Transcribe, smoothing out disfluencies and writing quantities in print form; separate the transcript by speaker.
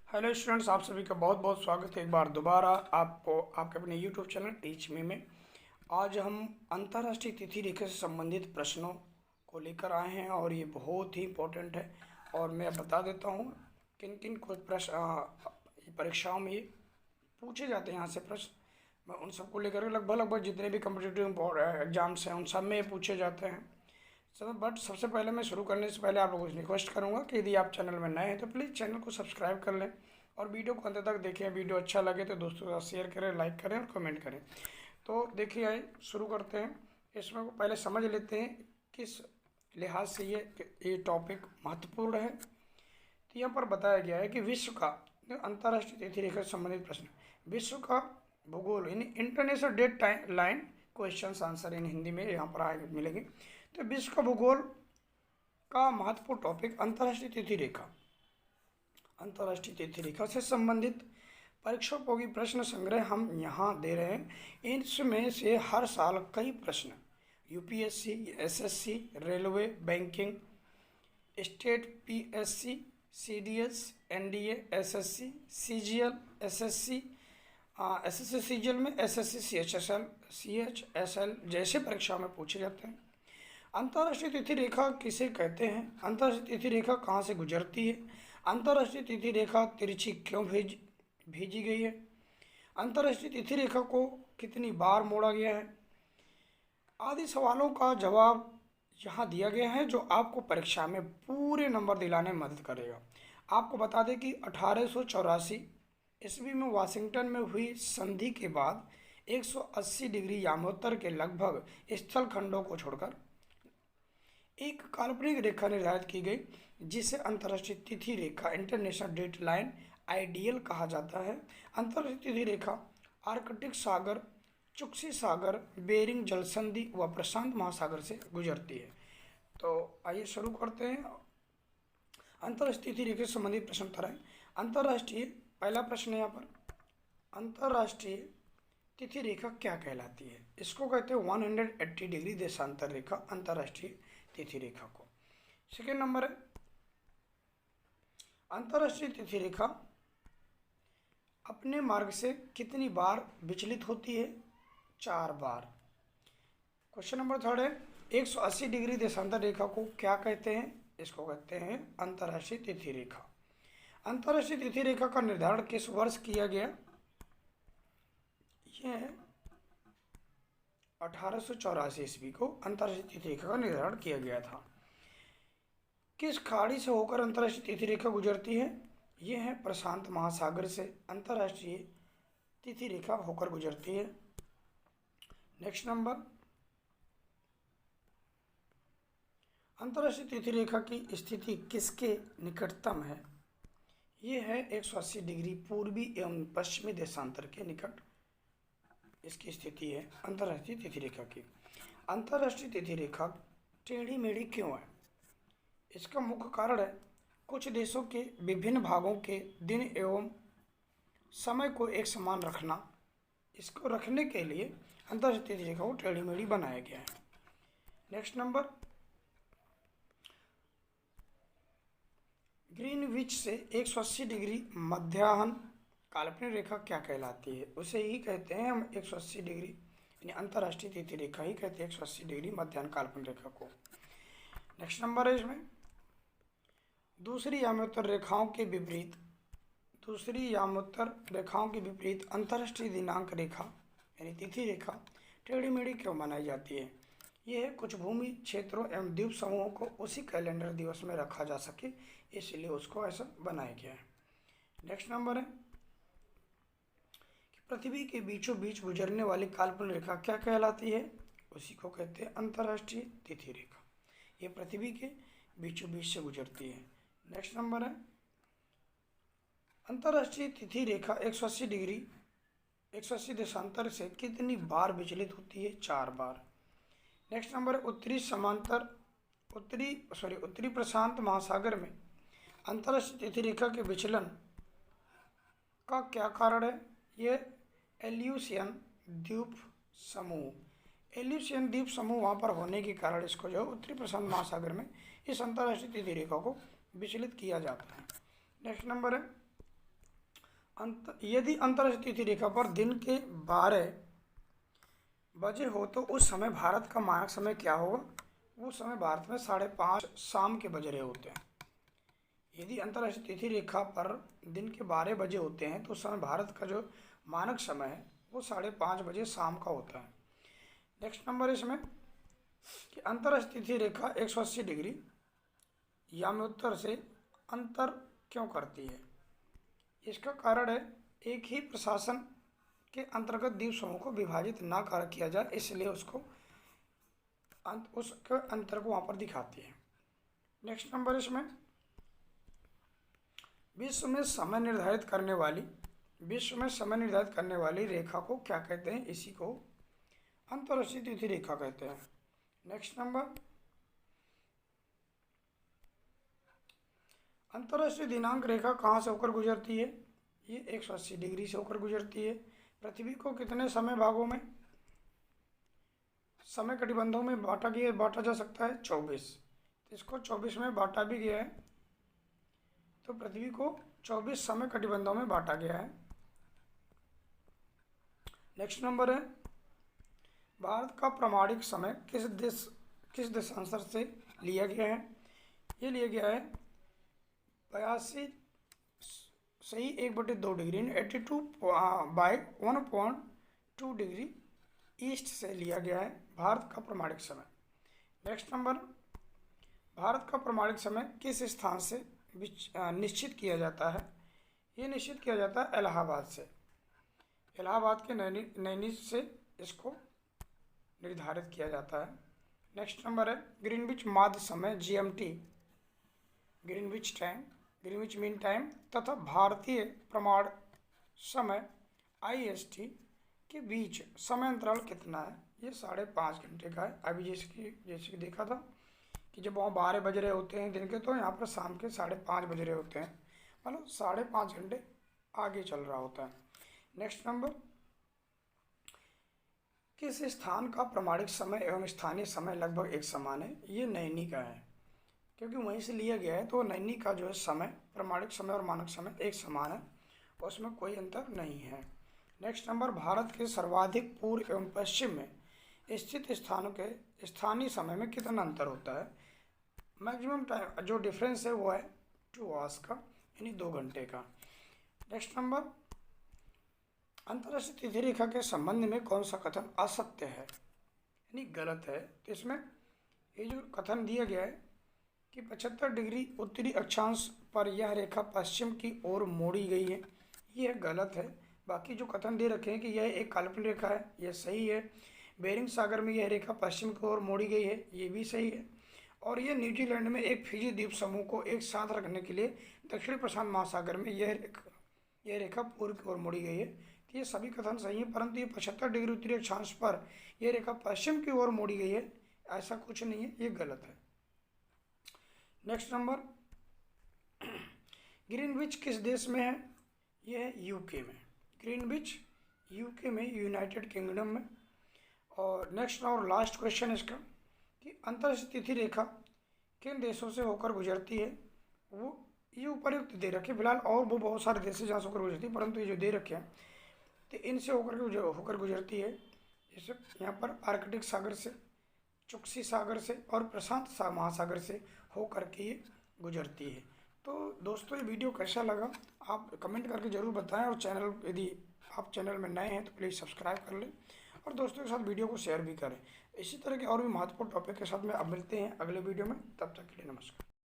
Speaker 1: Hello students, आप सभी का बहुत बहुत स्वागत है एक बार दोबारा आपको आपके अपने यूट्यूब चैनल टीच मी में। आज हम अंतर्राष्ट्रीय तिथि रेखा से संबंधित प्रश्नों को लेकर आए हैं और ये बहुत ही इम्पोर्टेंट है। और मैं बता देता हूँ किन किन कुछ प्रश्न परीक्षाओं में ये पूछे जाते हैं। यहाँ से प्रश्न मैं उन सबको लेकर लगभग जितने भी कम्पिटिटिव एग्जाम्स हैं उन सब में ये पूछे जाते हैं। बट सबसे पहले मैं शुरू करने से पहले आप लोगों से रिक्वेस्ट करूंगा कि यदि आप चैनल में नए हैं तो प्लीज़ चैनल को सब्सक्राइब कर लें और वीडियो को अंत तक देखें। वीडियो अच्छा लगे तो दोस्तों के साथ शेयर करें, लाइक करें और कमेंट करें। तो देखिए, आइए शुरू करते हैं। इसमें पहले समझ लेते हैं किस लिहाज से ये टॉपिक महत्वपूर्ण है। तो यहाँ पर बताया गया है कि विश्व का अंतर्राष्ट्रीय तिथि रेखा से संबंधित प्रश्न, विश्व का भूगोल यानी international date time line question answer in Hindi में यहाँ पर आए मिलेंगे। तो विश्व का भूगोल का महत्वपूर्ण टॉपिक अंतर्राष्ट्रीय तिथि रेखा, अंतर्राष्ट्रीय तिथि रेखा से संबंधित परीक्षाओपयोगी प्रश्न संग्रह हम यहाँ दे रहे हैं। इसमें से हर साल कई प्रश्न UPSC, SSC, railway, banking, state PSC, CDS, NDA, SSC, CGL, SSC, SSC CGL में एसएससी, सीएचएसएल जैसे परीक्षाओं में पूछे जाते हैं। अंतर्राष्ट्रीय तिथि रेखा किसे कहते हैं? अंतर्राष्ट्रीय तिथि रेखा कहाँ से गुजरती है? अंतर्राष्ट्रीय तिथि रेखा तिरछी क्यों भेजी गई है? अंतर्राष्ट्रीय तिथि रेखा को कितनी बार मोड़ा गया है? आदि सवालों का जवाब यहाँ दिया गया है जो आपको परीक्षा में पूरे नंबर दिलाने में मदद करेगा। आपको बता दें कि 1884 ईस्वी में वाशिंगटन में हुई संधि के बाद 180 डिग्री यामोत्तर के लगभग स्थल खंडों को छोड़कर एक काल्पनिक रेखा निर्धारित की गई जिसे अंतर्राष्ट्रीय तिथि रेखा इंटरनेशनल डेट लाइन आइडियल कहा जाता है। अंतर्राष्ट्रीय तिथि रेखा आर्कटिक सागर, चुक्सी सागर, बेरिंग जलसंधि व प्रशांत महासागर से गुजरती है। तो आइए शुरू करते हैं। अंतर्राष्ट्रीय तिथि रेखा से संबंधित प्रश्न उत्तर है। अंतर्राष्ट्रीय, पहला प्रश्न है यहाँ पर, अंतर्राष्ट्रीय तिथि रेखा क्या कहलाती है? इसको कहते हैं 180 डिग्री देशांतर रेखा, अंतर्राष्ट्रीय तिथि रेखा को। सेकेंड नंबर है, अंतर्राष्ट्रीय तिथि रेखा अपने मार्ग से कितनी बार विचलित होती है? 4 बार। क्वेश्चन नंबर थर्ड है, 180 डिग्री देशांतर रेखा को क्या कहते हैं? इसको कहते हैं अंतर्राष्ट्रीय तिथि रेखा। अंतर्राष्ट्रीय तिथि रेखा का निर्धारण किस वर्ष किया गया? यह 1884 ईस्वी को अंतर्राष्ट्रीय तिथि रेखा का निर्धारण किया गया था। किस खाड़ी से होकर अंतर्राष्ट्रीय तिथि रेखा गुजरती है? यह है प्रशांत महासागर से अंतर्राष्ट्रीय तिथि रेखा होकर गुजरती है। नेक्स्ट नंबर, अंतर्राष्ट्रीय तिथि रेखा की स्थिति किसके निकटतम है? यह है 180 डिग्री पूर्वी एवं पश्चिमी देशांतर के निकट इसकी स्थिति है अंतर्राष्ट्रीय तिथि रेखा की। अंतर्राष्ट्रीय तिथि रेखा टेढ़ी मेढ़ी क्यों है? इसका मुख्य कारण है कुछ देशों के विभिन्न भागों के दिन एवं समय को एक समान रखना। इसको रखने के लिए अंतर्राष्ट्रीय तिथि रेखा को टेढ़ी मेढ़ी बनाया गया है। नेक्स्ट नंबर, ग्रीनविच से 180 डिग्री मध्याह्न काल्पनिक रेखा क्या कहलाती है? उसे ही कहते हैं हम 180 डिग्री, यानी अंतर्राष्ट्रीय तिथि रेखा ही कहते हैं 180 डिग्री मध्याह्न काल्पनिक रेखा को। नेक्स्ट नंबर है इसमें, दूसरी यामोत्तर रेखाओं के विपरीत, दूसरी यामोत्तर रेखाओं के विपरीत अंतर्राष्ट्रीय दिनांक रेखा यानी तिथि रेखा टेढ़ी मेढ़ी क्यों बनाई जाती है? यह कुछ भूमि क्षेत्रों एवं द्वीप समूहों को उसी कैलेंडर दिवस में रखा जा सके, इसलिए उसको ऐसा बनाया गया है। नेक्स्ट नंबर है, पृथ्वी के बीचों बीच गुजरने वाली काल्पनिक रेखा क्या कहलाती है? उसी को कहते हैं अंतर्राष्ट्रीय तिथि रेखा। ये पृथ्वी के बीचों बीच से गुजरती है। नेक्स्ट नंबर है, अंतर्राष्ट्रीय तिथि रेखा 180 डिग्री 180 देशांतर से कितनी बार विचलित होती है? 4 बार। नेक्स्ट नंबर है, उत्तरी प्रशांत महासागर में अंतर्राष्ट्रीय तिथि रेखा के विचलन का क्या कारण है? ये एल्यूसियन द्वीप समूह वहाँ पर होने के कारण इसको जो उत्तरी प्रशांत महासागर में इस अंतर्राष्ट्रीय तिथि रेखा को विचलित किया जाता है। नेक्स्ट नंबर है, यदि अंतर्राष्ट्रीय तिथि रेखा पर दिन के 12 बजे हो तो उस समय भारत का मानक समय क्या होगा? उस समय भारत में 5:30 शाम के बज रहे होते हैं। यदि अंतर्राष्ट्रीय तिथि रेखा पर दिन के 12 बजे होते हैं तो उस समय भारत का जो मानक समय है वो 5:30 बजे शाम का होता है। नेक्स्ट नंबर इसमें कि अंतर्राष्ट्रीय तिथि रेखा 180 डिग्री याम्योत्तर से अंतर क्यों करती है? इसका कारण है एक ही प्रशासन के अंतर्गत द्वीप समूह को विभाजित ना किया जाए, इसलिए उसके अंतर को वहाँ पर दिखाती है। नेक्स्ट नंबर इसमें विश्व में समय निर्धारित करने वाली रेखा को क्या कहते हैं? इसी को अंतर्राष्ट्रीय तिथि रेखा कहते हैं। नेक्स्ट नंबर अंतर्राष्ट्रीय दिनांक रेखा कहाँ से होकर गुजरती है? ये 180 डिग्री से होकर गुजरती है। पृथ्वी को कितने समय भागों में समय कटिबंधों में बांटा जा सकता है? 24। इसको 24 में बांटा भी गया है, तो पृथ्वी को 24 समय कटिबंधों में बांटा गया है। नेक्स्ट नंबर है भारत का प्रमाणिक समय किस देशांतर से लिया गया है? ये लिया गया है 82 सही 1/2 डिग्री 82/1.2 डिग्री ईस्ट से लिया गया है भारत का प्रमाणिक समय। नेक्स्ट नंबर भारत का प्रमाणिक समय किस स्थान से निश्चित किया जाता है? ये निश्चित किया जाता है इलाहाबाद से। इलाहाबाद के नैनी से इसको निर्धारित किया जाता है। नेक्स्ट नंबर है ग्रीनविच माध्य समय GMT ग्रीनविच मीन टाइम तथा भारतीय प्रमाण समय IST के बीच समय अंतराल कितना है? ये 5.5 घंटे का है। अभी जैसे कि देखा था कि जब वहाँ 12 बज रहे होते हैं दिन के, तो यहाँ पर शाम के 5:30 बज रहे होते हैं, मतलब 5.5 घंटे आगे चल रहा होता है। नेक्स्ट नंबर किस स्थान का प्रमाणिक समय एवं स्थानीय समय लगभग एक समान है? ये नैनी का है, क्योंकि वहीं से लिया गया है, तो नैनी का जो है समय प्रमाणिक समय और मानक समय एक समान है, उसमें कोई अंतर नहीं है। नेक्स्ट नंबर भारत के सर्वाधिक पूर्व एवं पश्चिम में स्थित स्थानों के स्थानीय समय में कितना अंतर होता है? मैक्सिमम टाइम जो डिफरेंस है वो है 2 आवर्स का, यानी 2 घंटे का। नेक्स्ट नंबर अंतर्राष्ट्रीय तिथि रेखा के संबंध में कौन सा कथन असत्य है यानी गलत है? तो इसमें ये जो कथन दिया गया है कि 75 डिग्री उत्तरी अक्षांश पर यह रेखा पश्चिम की ओर मोड़ी गई है, यह गलत है। बाकी जो कथन दे रखे हैं कि यह एक काल्पनिक रेखा है, यह सही है। बेरिंग सागर में यह रेखा पश्चिम की ओर मोड़ी गई है, ये भी सही है। और यह न्यूजीलैंड में एक फिजी द्वीप समूह को एक साथ रखने के लिए दक्षिण प्रशांत महासागर में यह रेखा पूर्व की ओर मोड़ी गई है। तो ये सभी कथन सही है, परंतु ये 75 डिग्री उत्तरी अक्षांश पर यह रेखा पश्चिम की ओर मोड़ी गई है, ऐसा कुछ नहीं है, ये गलत है। नेक्स्ट नंबर ग्रीनविच किस देश में है? यह है यूके में। ग्रीनविच यूके में, यूनाइटेड किंगडम में। और नेक्स्ट और लास्ट क्वेश्चन इसका कि अंतर्राष्ट्रीय तिथि रेखा किन देशों से होकर गुजरती है? वो ये उपर्युक्त दे रखे फिलहाल, और वो बहुत सारे देश जहाँ से होकर गुजरती है, परंतु ये जो दे रखे हैं तो इनसे होकर गुजरती है। जैसे यहाँ पर आर्कटिक सागर से, चुक्सी सागर से और प्रशांत महासागर से होकर के ये गुजरती है। तो दोस्तों ये वीडियो कैसा लगा आप कमेंट करके ज़रूर बताएं, और यदि आप चैनल में नए हैं तो प्लीज़ सब्सक्राइब कर लें और दोस्तों के साथ वीडियो को शेयर भी करें। इसी तरह के और भी महत्वपूर्ण टॉपिक के साथ में अब मिलते हैं अगले वीडियो में, तब तक के लिए नमस्कार।